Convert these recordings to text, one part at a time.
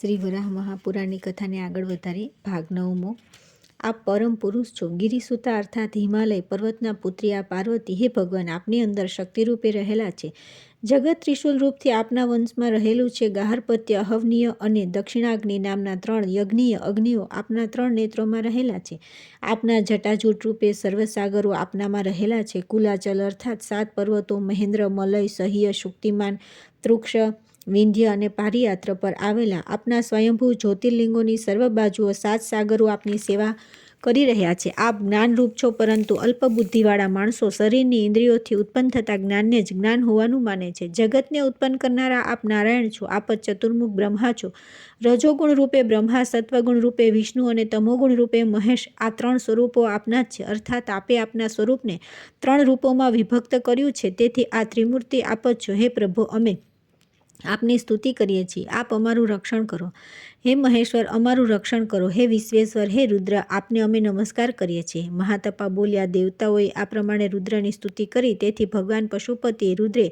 શ્રી વરાહ મહાપુરાણની કથાને આગળ વધારી ભાગ 9મો। આપ પરમ પુરુષ છો, ગિરિસુતા અર્થાત હિમાલય પર્વતના પુત્રી આ પાર્વતી, હે ભગવાન, આપની અંદર શક્તિરૂપે રહેલા છે। જગત ત્રિશુલ રૂપથી આપના વંશમાં રહેલું છે। ગાર્હપત્ય, અહવનીય અને દક્ષિણાગ્નિ નામના 3 યજ્ઞીય અગ્નિઓ આપના 3 નેત્રોમાં રહેલા છે। આપના જટાજૂટ રૂપે સર્વસાગરો આપનામાં રહેલા છે। કુલાચલ અર્થાત 7 પર્વતો મહેન્દ્ર, મલય, સહ્ય, શુક્તિમાન, તૃક્ષ, વિંધ્ય અને પારિયાત્ર પર આવેલા આપના સ્વયંભૂ જ્યોતિર્લિંગોની સર્વ બાજુઓ 7 સાગરો આપની સેવા કરી રહ્યા છે। આપ જ્ઞાનરૂપ છો, પરંતુ અલ્પ બુદ્ધિવાળા માણસો શરીરની ઇન્દ્રિયોથી ઉત્પન્ન થતા જ્ઞાનને જ જ્ઞાન હોવાનું માને છે। જગતને ઉત્પન્ન કરનારા આપ નારાયણ છો। આપ જ ચતુર્મુખ બ્રહ્મા છો। રજોગુણ રૂપે બ્રહ્મા, સત્વગુણ રૂપે વિષ્ણુ અને તમોગુણ રૂપે મહેશ, આ 3 સ્વરૂપો આપના જ છે। અર્થાત આપે આપના સ્વરૂપને 3 રૂપોમાં વિભક્ત કર્યું છે। તેથી આ ત્રિમૂર્તિ આપ જ છો। હે પ્રભુ, અમે આપની સ્તુતિ કરીએ છીએ। આપ અમારું રક્ષણ કરો। હે મહેશ્વર, અમારું રક્ષણ કરો। હે વિશ્વેશ્વર, હે રુદ્ર, આપને અમે નમસ્કાર કરીએ છીએ। મહાતપા બોલ્યા, દેવતાઓએ આ પ્રમાણે રુદ્રની સ્તુતિ કરી। તેથી ભગવાન પશુપતિએ રુદ્રે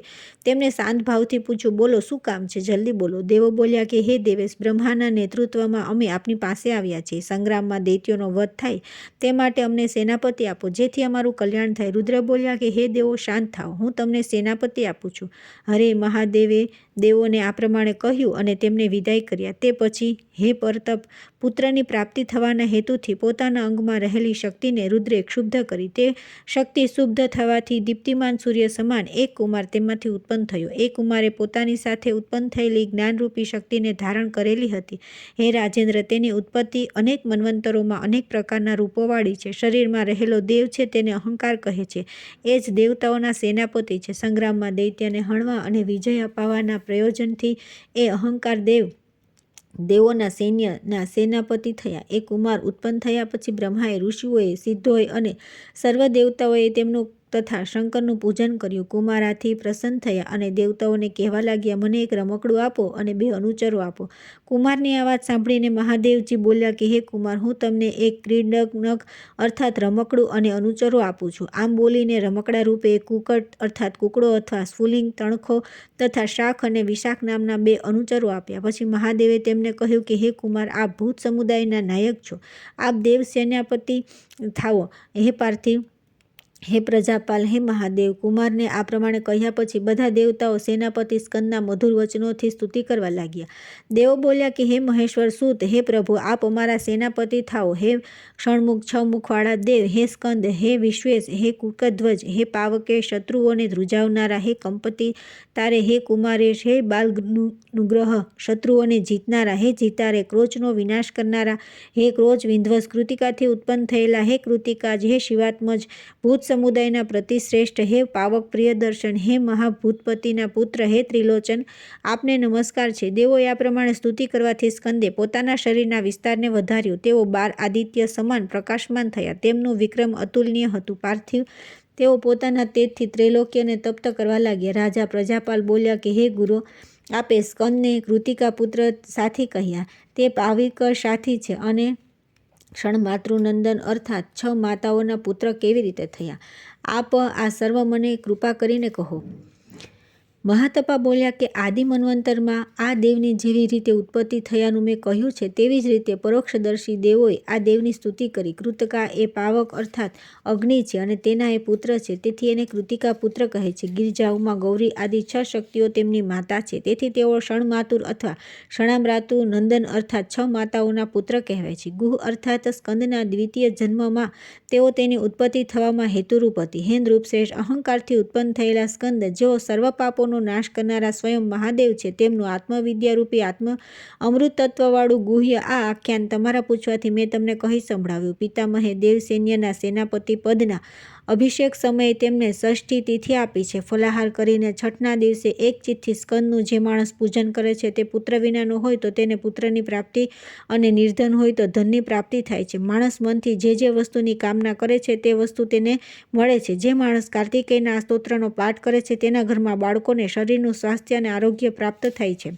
તેમને શાંત ભાવથી પૂછ્યું, બોલો, શું કામ છે? જલ્દી બોલો। દેવો બોલ્યા કે હે દેવેશ, બ્રહ્માના નેતૃત્વમાં અમે આપની પાસે આવ્યા છીએ। સંગ્રામમાં દૈત્યોનો વધ થાય તે માટે અમને સેનાપતિ આપો, જેથી અમારું કલ્યાણ થાય। રુદ્ર બોલ્યા કે હે દેવો, શાંત થાઓ, હું તમને સેનાપતિ આપું છું। હરે મહાદેવે દેવોને આ પ્રમાણે કહ્યું અને તેમને વિદાય કર્યા। તે પછી હે પરતપ, પુત્રની પ્રાપ્તિ થવાના હેતુથી પોતાના અંગમાં રહેલી શક્તિને રુદ્રે ક્ષુબ્ધ કરી। તે શક્તિ શુબ્ધ થવાથી દીપ્તિમાન સૂર્ય સમાન એક કુમાર તેમાંથી ઉત્પન્ન થયો। એ કુમારે પોતાની સાથે ઉત્પન્ન થયેલી જ્ઞાનરૂપી શક્તિને ધારણ કરેલી હતી। હે રાજેન્દ્ર, તેની ઉત્પત્તિ અનેક મન્વંતરોમાં અનેક પ્રકારના રૂપોવાળી છે। શરીરમાં રહેલો દેવ છે તેને અહંકાર કહે છે। એ જ દેવતાઓના સેનાપતિ છે। સંગ્રામમાં દૈત્યને હણવા અને વિજય અપાવવાના પ્રયોજનથી એ અહંકાર દેવોના સૈન્યના સેનાપતિ થયા। એ કુમાર ઉત્પન્ન થયા પછી બ્રહ્માએ, ઋષિઓએ, સિદ્ધોએ અને સર્વ દેવતાઓએ તેમનું તથા શંકરનું પૂજન કર્યું। કુમારાથી પ્રસન્ન થયા અને દેવતાઓને કહેવા લાગ્યા, મને એક રમકડું આપો અને 2 અનુચરો આપો। કુમારની આ વાત સાંભળીને મહાદેવજી બોલ્યા કે હે કુમાર, હું તમને એક ક્રીડનક અર્થાત રમકડું અને અનુચરો આપું છું। આમ બોલીને રમકડા રૂપે એક કુકટ અર્થાત કુકડો અથવા સ્ફુલિંગ, તણખો તથા શાખ અને વિશાખ નામના 2 અનુચરો આપ્યા। પછી મહાદેવે તેમને કહ્યું કે હે કુમાર, આપ ભૂત સમુદાયના નાયક છો। આપ દેવ સેનાપતિ થાઓ। હે પાર્થિવ, હે પ્રજાપાલ, હે મહાદેવ। કુમારને આ પ્રમાણે કહ્યા પછી બધા દેવતાઓ સેનાપતિ સ્કંદના મધુર વચનોથી સ્તુતિ કરવા લાગ્યા। દેવો બોલ્યા કે હે મહેશ્વર સૂત, હે પ્રભુ, આપ અમારા સેનાપતિ થાઓ। હે ષણમુખ 6 મુખવાળા દેવ, હે સ્કંદ, હે વિશ્વેશ, હે કુકધ્વજ, હે પાવકે, શત્રુઓને ધ્રુજાવનારા, હે કંપતિ તારે, હે કુમારેશ, હે બાલનુગ્રહ, શત્રુઓને જીતનારા, હે જીતારે, ક્રોચનો વિનાશ કરનારા, હે ક્રોચ વિંધ્વસ, કૃતિકાથી ઉત્પન્ન થયેલા, હે કૃતિકાજ, હે શિવાત્મજ, ભૂત સમુદાયના પ્રતિશ્રેષ્ઠ, હે પાવક પ્રિયદર્શન, હે મહાભૂતપતિના પુત્ર, હે ત્રિલોચન, આપને નમસ્કાર છે। દેવોએ આ પ્રમાણે સ્તુતિ કરવાથી સ્કંદે પોતાના શરીરના વિસ્તારને વધાર્યો। તેઓ 12 આદિત્ય સમાન પ્રકાશમાન થયા। તેમનું વિક્રમ અતુલનીય હતું। પાર્થિવ, તેઓ પોતાના તેજથી ત્રૈલોક્યને તપ્ત કરવા લાગ્યા। રાજા પ્રજાપાલ બોલ્યા કે હે ગુરુ, આપે સ્કંદને કૃતિકા પુત્ર સાથી કહ્યા। તે પાવિક સાથી છે અને ક્ષણમાતૃનંદન અર્થાત 6 માતાઓના પુત્ર કેવી રીતે થયા? આપ આ સર્વ મને કૃપા કરીને કહો। મહાતપા બોલ્યા કે આદિ મન્વંતરમાં આ દેવની જેવી રીતે ઉત્પત્તિ થયાનું મેં કહ્યું છે, તેવી જ રીતે પરોક્ષદર્શી દેવોએ આ દેવની સ્તુતિ કરી। કૃતકા એ પાવક અર્થાત અગ્નિ છે અને તેના એ પુત્ર છે, તેથી એને કૃતિકા પુત્ર કહે છે। ગિરજાઓમાં ગૌરી આદિ 6 શક્તિઓ તેમની માતા છે, તેથી તેઓ ષણમાતુર અથવા ક્ષણામ્રાતુ નંદન અર્થાત 6 માતાઓના પુત્ર કહેવાય છે। ગુહ અર્થાત સ્કંદના દ્વિતીય જન્મમાં તેઓ તેની ઉત્પત્તિ થવામાં હેતુરૂપ હતી। હે નૃપશ્રેષ્ઠ, અહંકારથી ઉત્પન્ન થયેલા સ્કંદ, જેઓ સર્વ પાપોનો નાશ કરનારા સ્વયં મહાદેવ છે, તેમનું આત્મવિદ્યારૂપી અમૃત તત્વવાળું ગુહ્ય આ આખ્યાન તમારા પૂછવાથી મેં તમને કહી સંભળાવ્યું। પિતામહે દેવ સૈન્યના સેનાપતિ પદના અભિષેક સમયે તેમને ષષ્ઠી તિથિ આપી છે। ફલાહાર કરીને છઠના દિવસે એક ચિત્તથી સ્કંદનું જે માણસ પૂજન કરે છે તે પુત્ર વિનાનો હોય તો તેને પુત્રની પ્રાપ્તિ અને નિર્ધન હોય તો ધનની પ્રાપ્તિ થાય છે। માણસ મનથી જે વસ્તુની કામના કરે છે તે વસ્તુ તેને મળે છે। જે માણસ કાર્તિકેયના સ્તોત્રનો પાઠ કરે છે તેના ઘરમાં બાળકોને શરીરનું સ્વાસ્થ્ય અને આરોગ્ય પ્રાપ્ત થાય છે।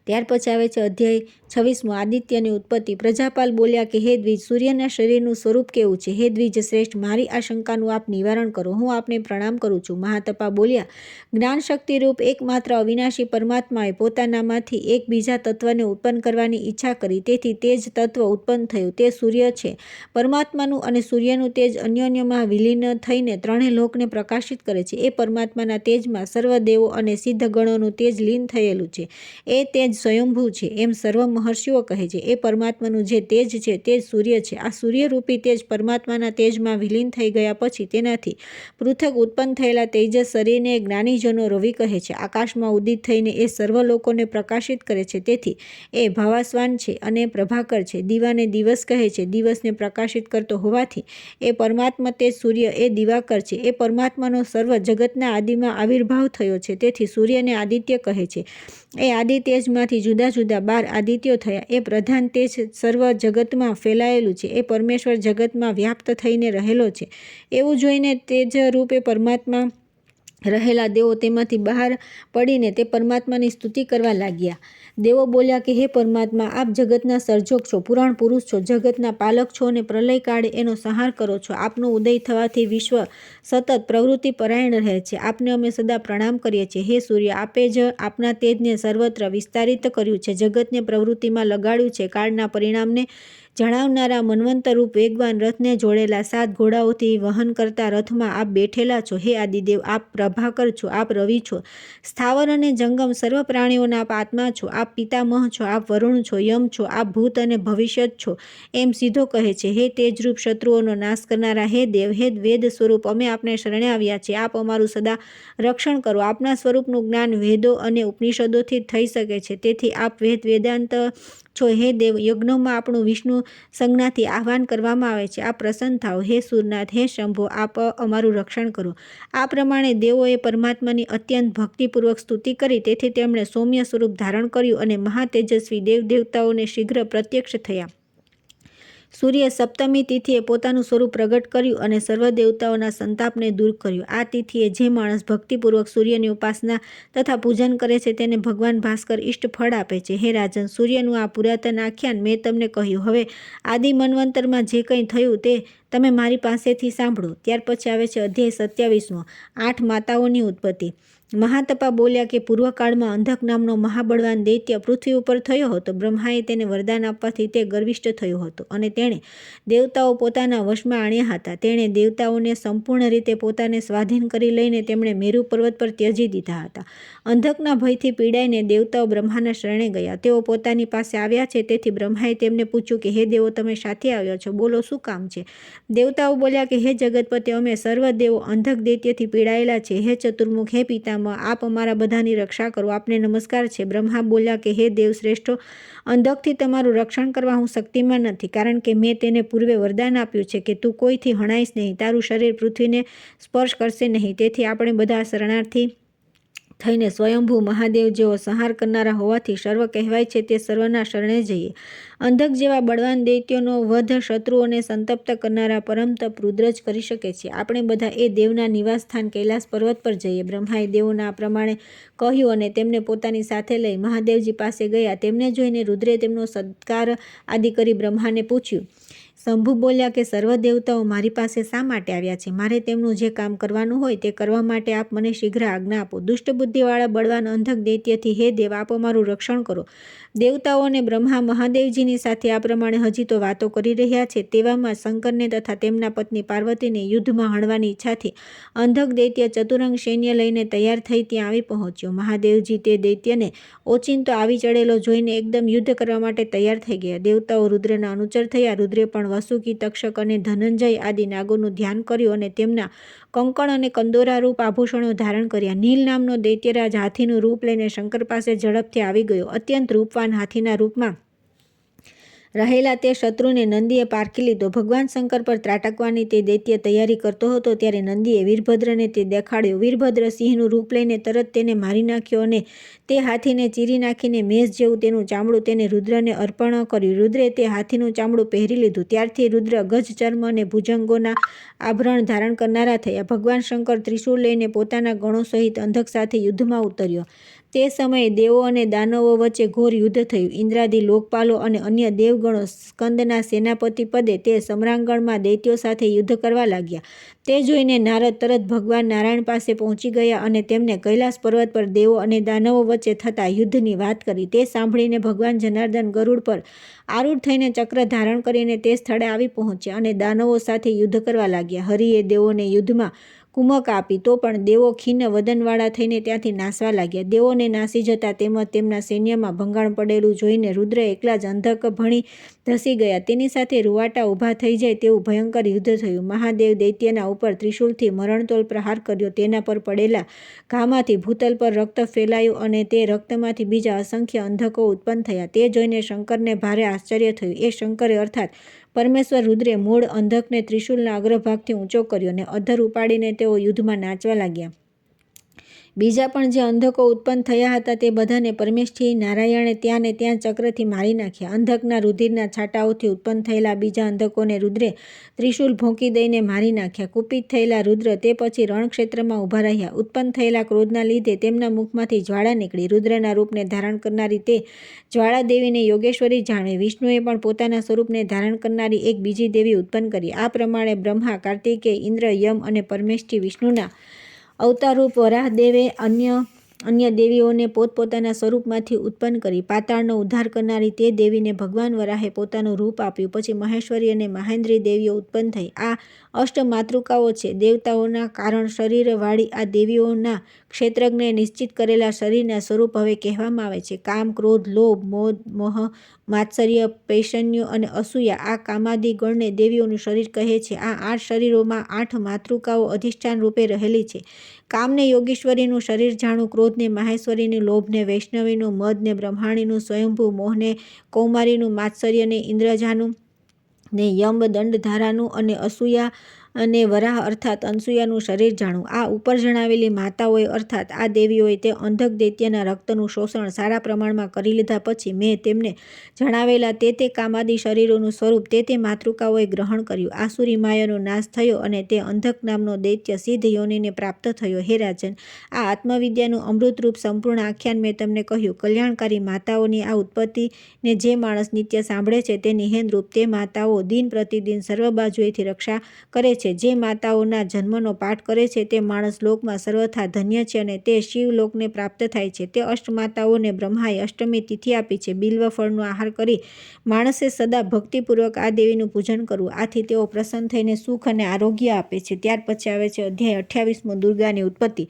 ત્યાર પછી આવે છે અધ્યાય 26મો, આદિત્યની ઉત્પત્તિ. પ્રજાપાલ બોલ્યા કે હે દ્વિજ, સૂર્યના શરીરનું સ્વરૂપ કેવું છે? હે દ્વિજ શ્રેષ્ઠ, મારી આ શંકાનું આપ નિવારણ કરો, હું આપને પ્રણામ કરું છું. મહાતપા બોલ્યા, જ્ઞાન શક્તિરૂપ એકમાત્ર અવિનાશી પરમાત્માએ પોતાનામાંથી એક બીજા તત્વને ઉત્પન્ન કરવાની ઈચ્છા કરી, તેથી તે જ તત્વ ઉત્પન્ન થયું, તે સૂર્ય છે. પરમાત્માનું અને સૂર્યનું તેજ અન્યોન્યમાં વિલીન થઈને ત્રણેય લોકને પ્રકાશિત કરે છે. એ પરમાત્માના તેજમાં સર્વ દેવો અને સિદ્ધગણોનું તેજ લીન થયેલું છે. એ તેજ સ્વયંભૂ છે એમ સર્વ મહર્ષિઓ કહે છે. એ પરમાત્માનું જે તેજ છે તે જ સૂર્ય છે. આ સૂર્યરૂપી તેજ પરમાત્માના તેજમાં વિલીન થઈ ગયા પછી તેનાથી પૃથક ઉત્પન્ન થયેલા તેજસ શરીરને જ્ઞાનીજનો રવિ કહે છે. આકાશમાં ઉદિત થઈને એ સર્વ લોકોને પ્રકાશિત કરે છે, તેથી એ ભાવાસ્વાન છે અને પ્રભાકર છે. દીવાને દિવસ કહે છે. દિવસને પ્રકાશિત કરતો હોવાથી એ પરમાત્મા તેજ સૂર્ય એ દિવાકર છે. એ પરમાત્માનો સર્વ જગતના આદિમાં આવિર્ભાવ થયો છે, તેથી સૂર્યને આદિત્ય કહે છે. એ આદિ તેજમાંથી જુદા જુદા 12 આદિત્યો થયા. એ પ્રધાન તેજ સર્વ જગતમાં ફેલાયેલું છે. એ પરમેશ્વર જગતમાં વ્યાપ્ત થઈને રહેલો છે. એવું જોઈને તેજરૂપે પરમાત્મા રહેલા દેવો તેમાંથી બહાર પડીને તે પરમાત્માની સ્તુતિ કરવા લાગ્યા. દેવો બોલ્યા કે હે પરમાત્મા, આપ જગતના સર્જક છો, પુરાણ પુરુષ છો, જગતના પાલક છો અને પ્રલય કાળે એનો સંહાર કરો છો. આપનો ઉદય થવાથી વિશ્વ સતત પ્રવૃત્તિ પરાયણ રહે છે. આપને અમે સદા પ્રણામ કરીએ છીએ. હે સૂર્ય, આપે જ આપના તેજને સર્વત્ર વિસ્તારિત કર્યું છે, જગતને પ્રવૃત્તિમાં લગાડ્યું છે. કાળના પરિણામને જણાવનારા મન્વંતરૂપ વેગવાન રથને જોડેલા 7 ઘોડાઓથી વહન કરતા રથમાં આપ બેઠેલા છો. હે આદિદેવ, આપ પ્રભાકર છો, આપ રવિ છો, સ્થાવર અને જંગમ સર્વ પ્રાણીઓના આપ આત્મા છો. આપ પિતામહ છો, આપ વરુણ છો, યમ છો, આપ ભૂત અને ભવિષ્યત છો, એમ સીધો કહે છે. હે તેજરૂપ શત્રુઓનો નાશ કરનારા, હે દેવ, હે વેદ સ્વરૂપ, અમે આપને શરણે આવ્યા છીએ. આપ અમારું સદા રક્ષણ કરો. આપના સ્વરૂપનું જ્ઞાન વેદો અને ઉપનિષદોથી થઈ શકે છે, તેથી આપ વેદાંત છો. હે દેવ, યજ્ઞોમાં આપણું વિષ્ણુ સંજ્ઞાથી આહ્વાન કરવામાં આવે છે. આપ પ્રસન્ન થાઓ. હે સુરનાથ, હે શંભો, આપ અમારું રક્ષણ કરો. આ પ્રમાણે દેવોએ પરમાત્માની અત્યંત ભક્તિપૂર્વક સ્તુતિ કરી, તેથી તેમણે સૌમ્ય સ્વરૂપ ધારણ કર્યું અને મહાતેજસ્વી દેવદેવતાઓને શીઘ્ર પ્રત્યક્ષ થયા. સૂર્ય સપ્તમી તિથિએ પોતાનું સ્વરૂપ પ્રગટ કર્યું અને સર્વ દેવતાઓના સંતાપને દૂર કર્યો. આ તિથિએ જે માણસ ભક્તિપૂર્વક સૂર્યની ઉપાસના તથા પૂજન કરે છે તેને ભગવાન ભાસ્કર ઇષ્ટ ફળ આપે છે. હે રાજન, સૂર્યનું આ પુરાતન આખ્યાન મેં તમને કહ્યું. હવે આદિ મન્વંતરમાં જે કંઈ થયું તે તમે મારી પાસેથી સાંભળો. ત્યાર પછી આવે છે અધ્યાય 27મો, 8 માતાઓની ઉત્પત્તિ. મહાતપા બોલ્યા કે પૂર્વકાળમાં અંધક નામનો મહાબળવાન દૈત્ય પૃથ્વી ઉપર થયો હતો. બ્રહ્માએ તેને વરદાન આપવાથી તે ગર્વિષ્ઠ થયો હતો અને તેણે દેવતાઓ પોતાના વશમાં આણ્યા હતા. તેણે દેવતાઓને સંપૂર્ણ રીતે પોતાને સ્વાધીન કરી લઈને તેમણે મેરુ પર્વત પર ત્યજી દીધા હતા. અંધકના ભયથી પીડાઈને દેવતાઓ બ્રહ્માના શરણે ગયા. તેઓ પોતાની પાસે આવ્યા છે, તેથી બ્રહ્માએ તેમને પૂછ્યું કે હે દેવો, તમે શાથી આવ્યા છો? બોલો, શું કામ છે? દેવતાઓ બોલ્યા કે હે જગતપતિ, અમે સર્વ દેવો અંધક દૈત્યથી પીડાયેલા છે. હે ચતુર્મુખ, હે પિતામહ, આપ અમારા બધાની રક્ષા કરો. આપને નમસ્કાર છે. બ્રહ્મા બોલ્યા કે હે દેવ શ્રેષ્ઠો, અંધકથી તમારું રક્ષણ કરવા હું શક્તિમાન નથી, કારણ કે મેં તેને પૂર્વે વરદાન આપ્યું છે કે તું કોઈથી હણાઈશ નહીં, તારું શરીર પૃથ્વીને સ્પર્શ કરશે નહીં. તેથી આપણે બધા શરણાર્થી થઈને સ્વયંભૂ મહાદેવ જેઓ સંહાર કરનારા હોવાથી સર્વ કહેવાય છે તે સર્વના શરણે જઈએ. અંધક જેવા બળવાન દૈત્યોનો વધ શત્રુઓને સંતપ્ત કરનારા પરમ તપ રુદ્ર જ કરી શકે છે. આપણે બધા એ દેવના નિવાસસ્થાન કૈલાસ પર્વત પર જઈએ. બ્રહ્માએ દેવોના આ પ્રમાણે કહ્યું અને તેમને પોતાની સાથે લઈ મહાદેવજી પાસે ગયા. તેમને જોઈને રુદ્રે તેમનો સત્કાર આદિ કરી બ્રહ્માને પૂછ્યું. શંભુ બોલ્યા કે સર્વ દેવતાઓ મારી પાસે શા માટે આવ્યા છે? મારે તેમનું જે કામ કરવાનું હોય તે કરવા માટે આપ મને શીઘ્ર આજ્ઞા આપો. દુષ્ટ બુદ્ધિવાળા બળવાન અંધક દૈત્યથી હે દેવ, આપ અમારું રક્ષણ કરો. દેવતાઓ અને બ્રહ્મા મહાદેવજીની સાથે આ પ્રમાણે હજી તો વાતો કરી રહ્યા છે. તેવામાં શંકરને તથા તેમના પત્ની પાર્વતીને યુદ્ધમાં હણવાની ઈચ્છાથી અંધક દૈત્ય ચતુરંગ સૈન્ય લઈને તૈયાર થઈ ત્યાં આવી પહોંચ્યો. મહાદેવજી તે દૈત્યને ઓચિંતો આવી ચડેલો જોઈને એકદમ યુદ્ધ કરવા માટે તૈયાર થઈ ગયા. દેવતાઓ રુદ્રના અનુચર થયા. રુદ્રે પણ વસુકી, તક્ષક અને ધનંજય આદિ નાગોનું ધ્યાન કર્યું અને તેમના કંકણ અને કંદોરા રૂપ આભૂષણો ધારણ કર્યા. નીલ નામનો દૈત્યરાજ હાથીનું રૂપ લઈને શંકર પાસે ઝડપથી આવી ગયો. અત્યંત રૂપવાન હાથીના રૂપમાં રહેલા તે શત્રુને નંદીએ પારખી લીધો. ભગવાન શંકર પર ત્રાટકવાની તે દૈત્ય તૈયારી કરતો હતો ત્યારે નંદીએ વીરભદ્રને તે દેખાડ્યો. વીરભદ્ર સિંહનું રૂપ લઈને તરત તેને મારી નાખ્યો અને તે હાથીને ચીરી નાખીને મેષ જેવું તેનું ચામડું તેને રુદ્રને અર્પણ કર્યું. રુદ્રે તે હાથીનું ચામડું પહેરી લીધું. ત્યારથી રુદ્ર ગજ ચર્મ અને ભુજંગોના આભરણ ધારણ કરનારા થયા. ભગવાન શંકર ત્રિશૂળ લઈને પોતાના ગણો સહિત અંધક સાથે યુદ્ધમાં ઉતર્યો. તે સમયે દેવો અને દાનવો વચ્ચે ઘોર યુદ્ધ થયું. ઇન્દ્રાદિ લોકપાલો અને અન્ય દેવગણો સ્કંદના સેનાપતિ પદે તે સમરાંગણમાં દૈત્યો સાથે યુદ્ધ કરવા લાગ્યા. તે જોઈને નારદ તરત ભગવાન નારાયણ પાસે પહોંચી ગયા અને તેમને કૈલાસ પર્વત પર દેવો અને દાનવો વચ્ચે થતા યુદ્ધની વાત કરી. તે સાંભળીને ભગવાન જનાર્દન ગરુડ પર આરૂઢ થઈને ચક્ર ધારણ કરીને તે સ્થળે આવી પહોંચ્યા અને દાનવો સાથે યુદ્ધ કરવા લાગ્યા. હરિએ દેવોને યુદ્ધમાં કુમક આપી તો પણ દેવો ખિન્ન વદનવાળા થઈને ત્યાંથી નાસવા લાગ્યા. દેવોને નાસી જતા તેમજ તેમના સૈન્યમાં ભંગાણ પડેલું જોઈને રુદ્ર એકલા જ અંધક ભણી ધસી ગયા. તેની સાથે રૂવાટા ઊભા થઈ જાય તેવું ભયંકર યુદ્ધ થયું. મહાદેવ દૈત્યના ઉપર ત્રિશૂલથી મરણતોલ પ્રહાર કર્યો. તેના પર પડેલા ઘામાંથી ભૂતલ પર રક્ત ફેલાયું અને તે રક્તમાંથી બીજા અસંખ્ય અંધકો ઉત્પન્ન થયા. તે જોઈને શંકરને ભારે આશ્ચર્ય થયું. એ શંકરે અર્થાત પરમેશ્વર રુદ્રે મૂળ અંધકને ત્રિશૂલના અગ્રભાગથી ઊંચો કર્યો ને અધર ઉપાડીને તેઓ યુદ્ધમાં નાચવા લાગ્યા. બીજા પણ જે અંધકો ઉત્પન્ન થયા હતા તે બધાને પરમેશ્વરી નારાયણે ત્યાં ને ત્યાં ચક્રથી મારી નાખ્યા. અંધકના રુધિરના છાંટાઓથી ઉત્પન્ન થયેલા બીજા અંધકોને રુદ્રે ત્રિશૂલ ભોંકી દઈને મારી નાખ્યા. કુપિત થયેલા રુદ્ર તે પછી રણક્ષેત્રમાં ઊભા રહ્યા. ઉત્પન્ન થયેલા ક્રોધના લીધે તેમના મુખમાંથી જ્વાળા નીકળી. રુદ્રના રૂપને ધારણ કરનારી તે જ્વાળા દેવીને યોગેશ્વરી જાણવી. વિષ્ણુએ પણ પોતાના સ્વરૂપને ધારણ કરનારી એક બીજી દેવી ઉત્પન્ન કરી. આ પ્રમાણે બ્રહ્મા, કાર્તિકેય, ઇન્દ્ર, યમ અને પરમેષ્ઠી વિષ્ણુના અવતારરૂપ વરાહદેવે અન્ય દેવીઓને પોતપોતાના સ્વરૂપમાંથી ઉત્પન્ન કરી. પાતાળનો ઉદ્ધાર કરનારી તે દેવીને ભગવાન વરાહે પોતાનું રૂપ આપ્યું. પછી મહેશ્વરી અને મહેન્દ્રી દેવીઓ ઉત્પન્ન થઈ. આ અષ્ટમાતૃકાઓ છે. દેવતાઓના કારણ શરીરવાળી આ દેવીઓના ક્ષેત્રજ્ઞે નિશ્ચિત કરેલા શરીરના સ્વરૂપ હવે કહેવામાં આવે છે. કામ, ક્રોધ, લોભ, મોહ, માત્સર્ય, પૈશન્યો અને અસૂયા આ કામાદિ ગણને દેવીઓનું શરીર કહે છે. આ 8 શરીરોમાં 8 માતૃકાઓ અધિષ્ઠાન રૂપે રહેલી છે. કામને યોગેશ્વરીનું શરીર જાણું, ક્રોધને માહેશ્વરીનું, લોભને વૈષ્ણવીનું, મદને બ્રહ્માણીનું, સ્વયંભૂ મોહને કૌમારીનું, માત્સર્યને ઇન્દ્રજાનું ને યમ દંડધારાનું અને અસૂયા અને વરાહ અર્થાત અનસૂયાનું શરીર જાણું. આ ઉપર જણાવેલી માતાઓએ અર્થાત આ દેવીઓએ તે અંધક દૈત્યના રક્તનું શોષણ સારા પ્રમાણમાં કરી લીધા પછી મેં તેમને જણાવેલા તે કામાદિ શરીરોનું સ્વરૂપ તે માતૃકાઓએ ગ્રહણ કર્યું. આસુરી માયાનો નાશ થયો અને તે અંધક નામનો દૈત્ય સિદ્ધ યોનિને પ્રાપ્ત થયો. હે રાજન, આ આત્મવિદ્યાનું અમૃતરૂપ સંપૂર્ણ આખ્યાન મેં તમને કહ્યું. કલ્યાણકારી માતાઓની આ ઉત્પત્તિને જે માણસ નિત્ય સાંભળે છે તે નિહેનરૂપ તે માતાઓ દિન પ્રતિદિન સર્વ બાજુએથી રક્ષા કરે છે. જે માતાઓના જન્મનો પાઠ કરે છે તે માણસ લોકમાં સર્વથા ધન્ય છે અને તે શિવલોકને પ્રાપ્ત થાય છે. તે અષ્ટમાતાઓને બ્રહ્માએ અષ્ટમી તિથિ આપી છે. બિલ્વ ફળનો આહાર કરી માણસે સદા ભક્તિપૂર્વક આ દેવીનું પૂજન કરવું. આથી તેઓ પ્રસન્ન થઈને સુખ અને આરોગ્ય આપે છે. ત્યાર પછી આવે છે અધ્યાય 28મો, દુર્ગાની ઉત્પત્તિ.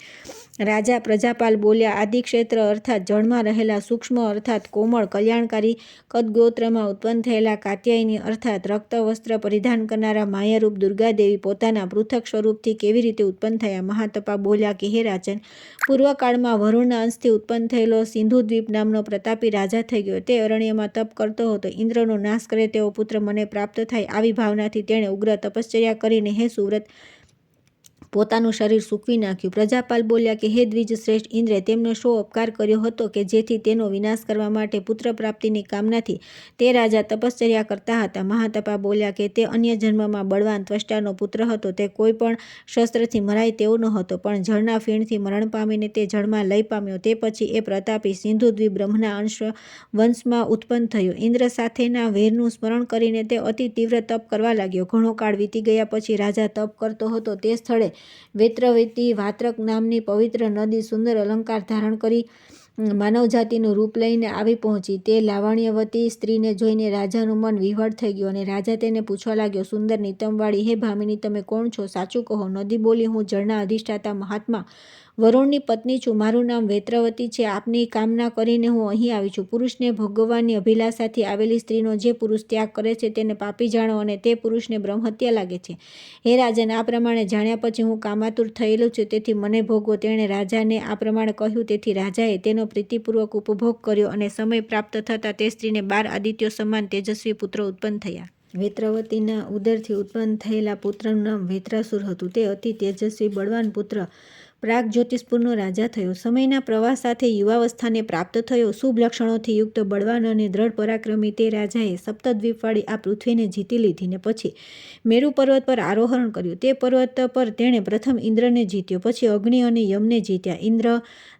રાજા પ્રજાપાલ બોલ્યા, આદિક્ષેત્ર અર્થાત જળમાં રહેલા સૂક્ષ્મ અર્થાત કોમળ કલ્યાણકારી કદગોત્રમાં ઉત્પન્ન થયેલા કાત્યાયની અર્થાત રક્ત વસ્ત્ર પરિધાન કરનારા માયારૂપ દુર્ગાદેવી પોતાના પૃથક સ્વરૂપથી કેવી રીતે ઉત્પન્ન થયા? મહાતપા બોલ્યા કે હે રાજન, પૂર્વકાળમાં વરુણના અંશથી ઉત્પન્ન થયેલો સિંધુદ્વીપ નામનો પ્રતાપી રાજા થઈ ગયો. તે અરણ્યમાં તપ કરતો હતો. ઇન્દ્રનો નાશ કરે તેવો પુત્ર મને પ્રાપ્ત થાય આવી ભાવનાથી તેણે ઉગ્ર તપશ્ચર્યા કરીને હે સુવ્રત પોતાનું શરીર સૂકવી નાખ્યું. પ્રજાપાલ બોલ્યા કે હે દ્વિજ શ્રેષ્ઠ ઇન્દ્રે તેમનો શો અપકાર કર્યો હતો કે જેથી તેનો વિનાશ કરવા માટે પુત્ર પ્રાપ્તિની કામનાથી તે રાજા તપશ્ચર્યા કરતા હતા. મહાતપા બોલ્યા કે તે અન્ય જન્મમાં બળવાન ત્વષ્ટાનો પુત્ર હતો. તે કોઈ પણ શસ્ત્રથી મરાય તેવો ન હતો, પણ જળના ફીણથી મરણ પામીને તે જળમાં લય પામ્યો. તે પછી એ પ્રતાપી સિંધુદ્વીપ બ્રહ્મના વંશમાં ઉત્પન્ન થયો. ઇન્દ્ર સાથેના વેરનું સ્મરણ કરીને તે અતિ તીવ્ર તપ કરવા લાગ્યો. ઘણો કાળ વીતી ગયા પછી રાજા તપ કરતો હતો તે સ્થળે વેત્રવતી વાત્રક નામની પવિત્ર નદી સુંદર અલંકાર ધારણ કરી માનવજાતિનું રૂપ લઈને આવી પહોંચી. તે લાવણ્યવતી સ્ત્રીને જોઈને રાજાનું મન વિહ્વળ થઈ ગયું અને રાજા તેને પૂછવા લાગ્યો, સુંદર નિતંબવાળી, હે ભામિની, તમે કોણ છો? સાચું કહો. નદી બોલી, હું જળના અધિષ્ઠાતા મહાત્મા વરુણની પત્ની છું. મારું નામ વેત્રવતી છે. આપની કામના કરીને હું અહીં આવી છું. પુરુષને ભોગવવાની અભિલાષાથી આવેલી સ્ત્રીનો જે પુરુષ ત્યાગ કરે છે તેને પાપી જાણો અને તે પુરુષને બ્રહ્મહત્યા લાગે છે. હે રાજન, આ પ્રમાણે જાણ્યા પછી હું કામાતુર થયેલું છું, તેથી મને ભોગવો. તેણે રાજાને આ પ્રમાણે કહ્યું. તેથી રાજાએ તેનો પ્રીતિપૂર્વક ઉપભોગ કર્યો અને સમય પ્રાપ્ત થતાં તે સ્ત્રીને 12 આદિત્યો સમાન તેજસ્વી પુત્રો ઉત્પન્ન થયા. વેત્રવતીના ઉદરથી ઉત્પન્ન થયેલા પુત્રનું નામ વેત્રાસુર હતું. તે અતિ તેજસ્વી બળવાન પુત્ર પ્રાગ જ્યોતિષપુરનો રાજા થયો. સમયના પ્રવાહ સાથે યુવાવસ્થાને પ્રાપ્ત થયો. શુભ લક્ષણોથી યુક્ત બળવાન અને દ્રઢ પરાક્રમી તે રાજાએ સપ્તદ્વીપવાળી આ પૃથ્વીને જીતી લીધી ને પછી મેરુ પર્વત પર આરોહણ કર્યું. તે પર્વત પર તેણે પ્રથમ ઇન્દ્રને જીત્યો, પછી અગ્નિ અને યમને જીત્યા. ઇન્દ્ર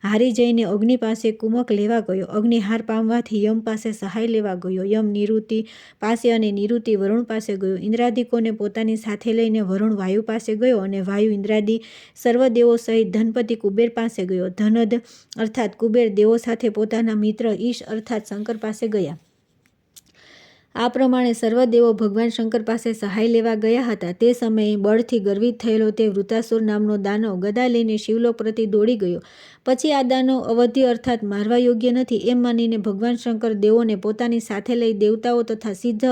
હારી જઈને અગ્નિ પાસે કુમક લેવા ગયો. અગ્નિ હાર પામવાથી યમ પાસે સહાય લેવા ગયો. યમ નિરુતિ પાસે અને નિરુતિ વરુણ પાસે ગયો. ઇન્દ્રાદિકોને પોતાની સાથે લઈને વરુણ વાયુ પાસે ગયો અને વાયુ ઇન્દ્રાદિ સર્વદેવો સહિત ધનપતિ કુબેર પાસે ગયો. ધનદ અર્થાત કુબેર દેવો સાથે પોતાના મિત્ર ઈશ અર્થાત શંકર પાસે ગયા. આ પ્રમાણે સર્વ દેવો ભગવાન શંકર પાસે સહાય લેવા ગયા હતા. તે સમયે બળથી ગર્વિત થયેલો તે વૃત્તાસુર નામનો દાનવ ગદા લઈને શિવલોક પ્રતિ દોડી ગયો. પછી આ દાનવ અવધિ અર્થાત મારવા યોગ્ય નથી એમ માનીને ભગવાન શંકર દેવોને પોતાની સાથે લઈ દેવતાઓ તથા સિદ્ધ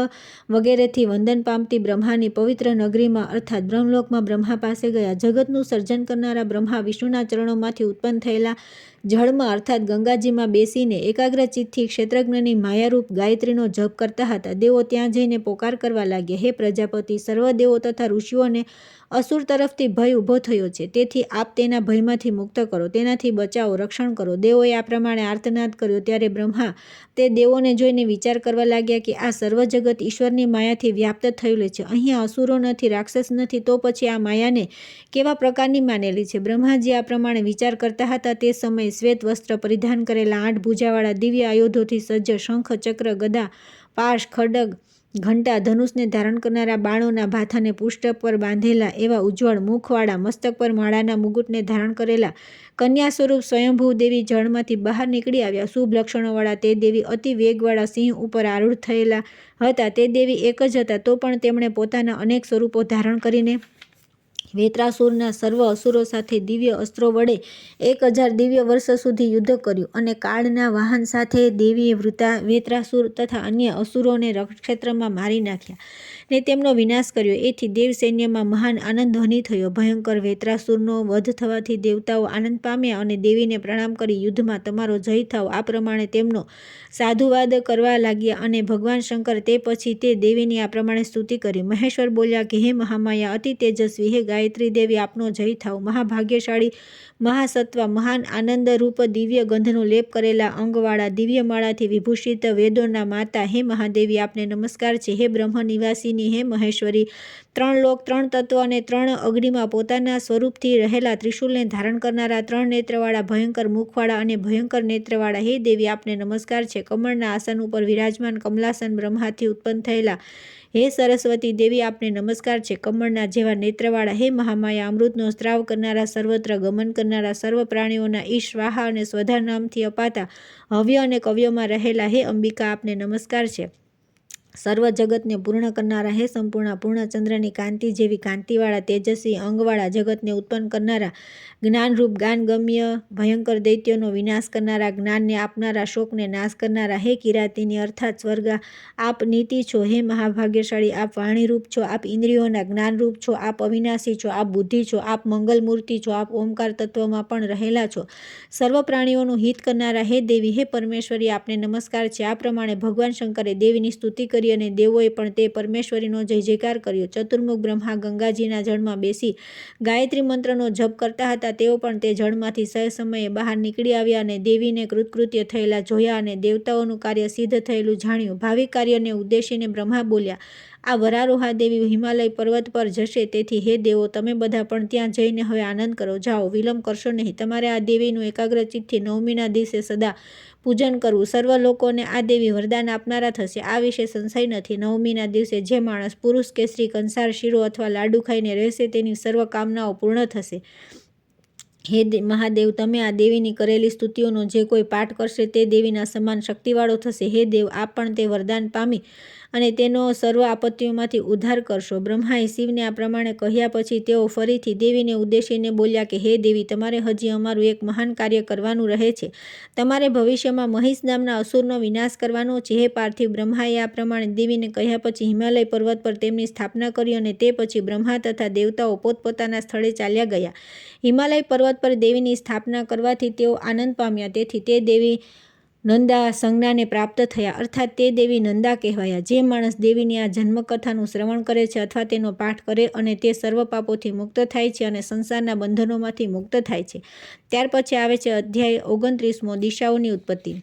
વગેરેથી વંદન પામતી બ્રહ્માની પવિત્ર નગરીમાં અર્થાત બ્રહ્મલોકમાં બ્રહ્મા પાસે ગયા. જગતનું સર્જન કરનારા બ્રહ્મા વિષ્ણુના ચરણોમાંથી ઉત્પન્ન થયેલા જળમાં અર્થાત ગંગાજીમાં બેસીને એકાગ્રચિત્તથી ક્ષેત્રજ્ઞની માયારૂપ ગાયત્રીનો જપ કરતા હતા. દેવો ત્યાં જઈને પોકાર કરવા લાગ્યા, હે પ્રજાપતિ, સર્વ દેવો તથા ઋષિઓને અસુર તરફથી ભય ઊભો થયો છે, તેથી આપ તેના ભયમાંથી મુક્ત કરો, તેનાથી બચાવો, રક્ષણ કરો. દેવોએ આ પ્રમાણે આર્તનાદ કર્યો. ત્યારે બ્રહ્મા તે દેવોને જોઈને વિચાર કરવા લાગ્યા કે આ સર્વ જગત ઈશ્વરની માયાથી વ્યાપ્ત થયેલું છે. અહીંયા અસુરો નથી, રાક્ષસ નથી, તો પછી આ માયાને કેવા પ્રકારની માનેલી છે? બ્રહ્માજી આ પ્રમાણે વિચાર કરતા હતા તે સમયે શ્વેત વસ્ત્ર પરિધાન કરેલા 8 ભુજાવાળા દિવ્ય આયુધોથી સજ્જ શંખ, ચક્ર, ગદા, પાશ, ખડગ, ઘંટા, ધનુષને ધારણ કરનારા બાણોના ભાથાને પુષ્ટ પર બાંધેલા એવા ઉજ્જવળ મુખવાળા, મસ્તક પર માળાના મુગુટને ધારણ કરેલા કન્યા સ્વરૂપ સ્વયંભૂ દેવી જળમાંથી બહાર નીકળી આવ્યા. શુભ લક્ષણોવાળા તે દેવી અતિ વેગવાળા સિંહ ઉપર આરૂઢ થયેલા હતા. તે દેવી એક જ હતા, તો પણ તેમણે પોતાના અનેક સ્વરૂપો ધારણ કરીને વેત્રાસુરના સર્વ અસુરો સાથે દિવ્ય અસ્ત્રો વડે 1000 દિવ્ય વર્ષ સુધી યુદ્ધ કર્યું અને કાળના વાહન સાથે દેવીએ વેત્રાસુર તથા અન્ય અસુરોને રણક્ષેત્રમાં મારી નાખ્યા ને તેમનો વિનાશ કર્યો. એથી દેવ સૈન્યમાં મહાન આનંદ ધ્વનિ થયો. ભયંકર વેત્રાસુરનો વધ થવાથી દેવતાઓ આનંદ પામ્યા અને દેવીને પ્રણામ કરી યુદ્ધમાં તમારો જય થાવ આ પ્રમાણે તેમનો સાધુવાદ કરવા લાગ્યા. અને ભગવાન શંકર તે પછી તે દેવીની આ પ્રમાણે સ્તુતિ કરી. મહેશ્વર બોલ્યા કે હે મહામાયા, અતિ તેજસ્વી, હે ગાયત્રી દેવી, આપનો જય થાવ. મહાભાગ્યશાળી, મહાસત્વ, મહાન આનંદ રૂપ દિવ્ય ગંધનો લેપ કરેલા અંગવાળા, દિવ્ય માળાથી વિભૂષિત વેદોના માતા, હે મહાદેવી, આપને નમસ્કાર છે. હે બ્રહ્મ નિવાસિની, હે મહેશ્વરી, 3 લોક, 3 તત્વ અને 3 અગ્નિમાં પોતાના સ્વરૂપથી રહેલા ત્રિશૂલને ધારણ કરનારા 3 નેત્રવાળા, ભયંકર મુખવાળા અને ભયંકર નેત્રવાળા, હે દેવી, આપને નમસ્કાર છે. કમળના આસન ઉપર વિરાજમાન કમલાસન બ્રહ્માથી ઉત્પન્ન થયેલા, હે સરસ્વતી દેવી, આપને નમસ્કાર છે. કમળના જેવા નેત્રવાળા, હે મહામાયા, અમૃતનો સ્ત્રાવ કરનારા, સર્વત્ર ગમન કરનારા, સર્વ પ્રાણીઓના ઈશ, સ્વાહા અને સ્વધા નામથી અપાતા હવ્ય અને કવ્યોમાં રહેલા, હે અંબિકા, આપને નમસ્કાર છે. સર્વ જગતને પૂર્ણ કરનારા, હે સંપૂર્ણ પૂર્ણચંદ્રની કાંતિ જેવી કાંતિવાળા, તેજસ્વી અંગવાળા, જગતને ઉત્પન્ન કરનારા, જ્ઞાનરૂપ ગાનગમ્ય ભયંકર દૈત્યોનો વિનાશ કરનારા, જ્ઞાનને આપનારા, શોકને નાશ કરનારા, હે કિરાતિની અર્થાત સ્વર્ગ આપ નીતિ છો. હે મહાભાગ્યશાળી, આપ વાણીરૂપ છો, આપ ઇન્દ્રિયોના જ્ઞાનરૂપ છો, આપ અવિનાશી છો, આપ બુદ્ધિ છો, આપ મંગલમૂર્તિ છો, આપ ઓમકાર તત્વમાં પણ રહેલા છો, સર્વ પ્રાણીઓનું હિત કરનારા, હે દેવી, હે પરમેશ્વરી, આપને નમસ્કાર છે. આ પ્રમાણે ભગવાન શંકરે દેવીની સ્તુતિ કરી અને દેવોએ પણ તે પરમેશ્વરીનો જય જયકાર કર્યો. ચતુર્મુખ બ્રહ્મા ગંગાજીના જળમાં બેસી ગાયત્રી મંત્રનો જપ કરતા હતા. તેઓ પણ તે જળમાંથી સમયે બહાર નીકળી આવ્યા અને દેવીને કૃતકૃત્ય થયેલા જોયા અને દેવતાઓનું કાર્ય સિદ્ધ થયેલું જાણ્યું. ભાવિ કાર્યને ઉદ્દેશીને બ્રહ્મા બોલ્યા, આ વરારોહા દેવી હિમાલય પર્વત પર જશે, તેથી હે દેવો, તમે બધા પણ ત્યાં જઈને હવે આનંદ કરો. જાઓ, વિલંબ કરશો નહીં. તમારે આ દેવીનું એકાગ્રચિત્તથી 9મીના દિવસે સદા પૂજન કરવું. સર્વ લોકોને આ દેવી વરદાન આપનારા થશે, આ વિશે સંશય નથી. 9મીના દિવસે જે માણસ પુરુષ કેસરી, કંસાર, શીરો અથવા લાડુ ખાઈને રહેશે તેની સર્વ કામનાઓ પૂર્ણ થશે. હે મહાદેવ, તમે આ દેવીની કરેલી સ્તુતિઓનો જે કોઈ પાઠ કરશે તે દેવીના સમાન શક્તિવાળો થશે. હે દેવ, આપ પણ તે વરદાન પામી અને તેનો સર્વ આપત્તિઓમાંથી ઉદ્ધાર કરશો. બ્રહ્માએ શિવને આ પ્રમાણે કહ્યા પછી તેઓ ફરીથી દેવીને ઉદ્દેશીને બોલ્યા કે હે દેવી, તમારે હજી અમારું એક મહાન કાર્ય કરવાનું રહે છે. તમારે ભવિષ્યમાં મહિષ નામના અસુરનો વિનાશ કરવાનો છે. હે પાર્થિવ, બ્રહ્માએ આ પ્રમાણે દેવીને કહ્યા પછી હિમાલય પર્વત પર તેમની સ્થાપના કરી અને તે પછી બ્રહ્મા તથા દેવતાઓ પોતપોતાના સ્થળે ચાલ્યા ગયા. હિમાલય પર્વત પર દેવીની સ્થાપના કરવાથી તેઓ આનંદ પામ્યા, તેથી તે દેવી નંદા સંજ્ઞાને પ્રાપ્ત થયા, અર્થાત તે દેવી નંદા કહેવાયા. જે માણસ દેવીની આ જન્મકથાનું શ્રવણ કરે છે અથવા તેનો પાઠ કરે અને તે સર્વ પાપોથી મુક્ત થાય છે અને સંસારના બંધનોમાંથી મુક્ત થાય છે. ત્યાર પછી આવે છે અધ્યાય 29મો, દિશાઓની ઉત્પત્તિ.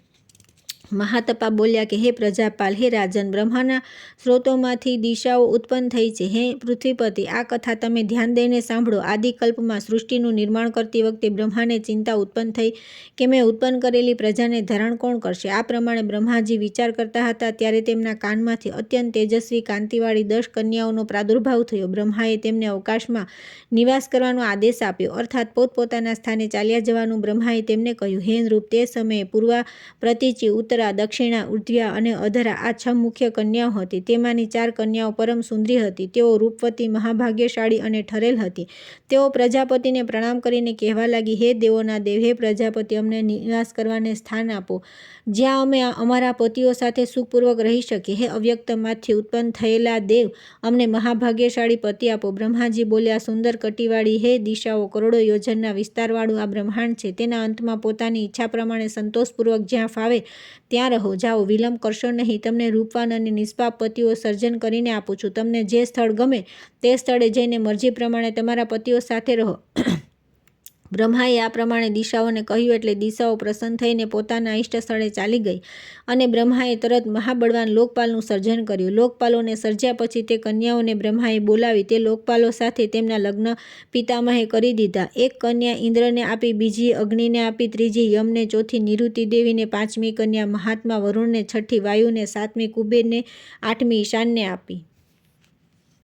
મહાતપા બોલ્યા કે હે પ્રજાપાલ, હે રાજન, બ્રહ્માના સ્ત્રોતોમાંથી દિશાઓ ઉત્પન્ન થઈ છે. હે પૃથ્વીપતિ, આ કથા તમે ધ્યાન દઈને સાંભળો. આદિકલ્પમાં સૃષ્ટિનું નિર્માણ કરતી વખતે બ્રહ્માને ચિંતા ઉત્પન્ન થઈ કે મેં ઉત્પન્ન કરેલી પ્રજાને ધારણ કોણ કરશે. આ પ્રમાણે બ્રહ્માજી વિચાર કરતા હતા ત્યારે તેમના કાનમાંથી અત્યંત તેજસ્વી કાંતિવાળી 10 કન્યાઓનો પ્રાદુર્ભાવ થયો. બ્રહ્માએ તેમને અવકાશમાં નિવાસ કરવાનો આદેશ આપ્યો, અર્થાત પોતપોતાના સ્થાને ચાલ્યા જવાનું. બ્રહ્માએ તેમને કહ્યું, હે નૃપ, તે સમયે પૂર્વા, પ્રતીચી, ઉત્તરા, દક્ષિણા, ઉર્ધ્વા અને અધરા આ 6 મુખ્ય કન્યાઓ હતી. તેમાંની 4 કન્યાઓ પરમ સુંદરી હતી. તેઓ રૂપવતી, મહાભાગ્યશાળી અને ઠરેલ હતી. તેઓ પ્રજાપતિને પ્રણામ કરીને કહેવા લાગી, હે દેવોના દેવ, હે પ્રજાપતિ, અમને નિવાસ કરવાને સ્થાન આપો, જ્યાં અમે અમારા પતિઓ સાથે સુખપૂર્વક રહી શકીએ. હે અવ્યક્તમાંથી ઉત્પન્ન થયેલા દેવ, અમને મહાભાગ્યશાળી પતિ આપો. બ્રહ્માજી બોલ્યા, સુંદર કટીવાળી હે દિશાઓ, કરોડો યોજનના વિસ્તારવાળું આ બ્રહ્માંડ છે. તેના અંતમાં પોતાની ઈચ્છા પ્રમાણે સંતોષપૂર્વક જ્યાં ફાવે ત્યાં રહો. જાઓ, વિલંબ કરશો નહીં. તમને રૂપવાન અને નિષ્પાપ પતિઓ સર્જન કરીને આપું છું. તમને જે સ્થળ ગમે તે સ્થળે જઈને મરજી પ્રમાણે તમારા પતિઓ સાથે રહો. બ્રહ્માએ આ પ્રમાણે દિશાઓને કહ્યું એટલે દિશાઓ પ્રસન્ન થઈને પોતાના ઇષ્ટ સ્થળે ચાલી ગઈ અને બ્રહ્માએ તરત મહાબળવાન લોકપાલનું સર્જન કર્યું. લોકપાલોને સર્જ્યા પછી તે કન્યાઓને બ્રહ્માએ બોલાવી તે લોકપાલો સાથે તેમના લગ્ન પિતામહે કરી દીધા. એક કન્યા ઇન્દ્રને આપી, બીજી અગ્નિને આપી, ત્રીજી યમને, ચોથી નિરુતિ દેવીને, પાંચમી કન્યા મહાત્મા વરુણને, છઠ્ઠી વાયુને, સાતમી કુબેરને, આઠમી ઈશાનને આપી.